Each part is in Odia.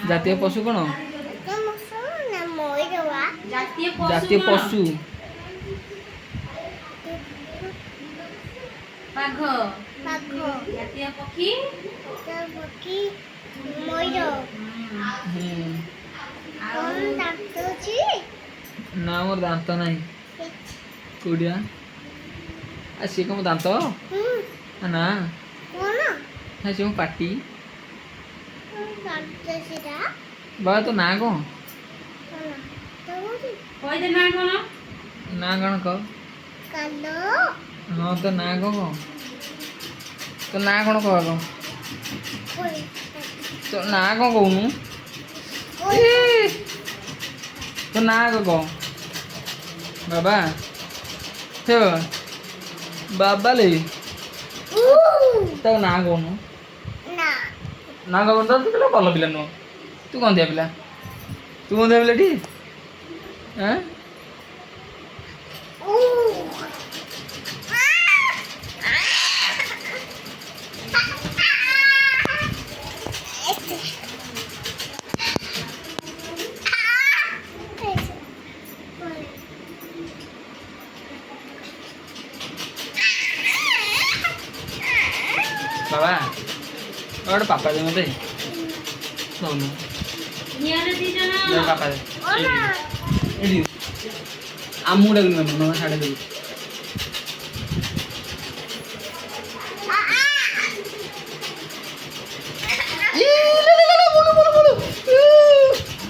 ଜାତୀୟ ପଶୁ କ'ଣ? ଜାତୀୟ ପଶୁ ବାଘ। ଜାତୀୟ ପକ୍ଷୀ ନା ମୋର ଦାନ୍ତ ନାହିଁ। କୋଉଠିଆ ସିଏ କ'ଣ ମୋ ଦାନ୍ତ ନା ସିଏ ମୋ ପାଟି। ବାବା ତୋ ନାଁ କ'ଣ? କହିଦେ ନା କ'ଣ? ନା କ'ଣ କହ? ହଁ ତୋ ନାଁ କ'ଣ କହ? ତୋ ନାଁ କ'ଣ କହ ଆଗ? ତୋ ନାଁ କ'ଣ କହୁନୁ? ତୋ ନାଁ ଆଗ କହ। ବାବା ହେ ବାବା ଲେ ତା ନାଁ କହୁନୁ? ନା କହୁନୁ ତ ତୁ ଭଲ ପିଲା ନୁହଁ। ତୁ ଗନ୍ଧିଆ ପିଲା। ତୁ ଗନ୍ଧିଆ ପିଲାଟି ଆଁ ବାବା ଗୋଟେ ପାପା ଦେ ମତେ ଦଉନୁ ପାପା ଦେ ଏଇଠି ଆମକୁ ଡାକିଲୁ ନା ସାଡ଼େ ଦେବି।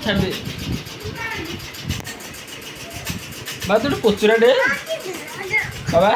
ଛାଡ଼ି ଦେ ବାବା ତୁ ଗୋଟେ ପଚୁରା ଡେ ବାବା।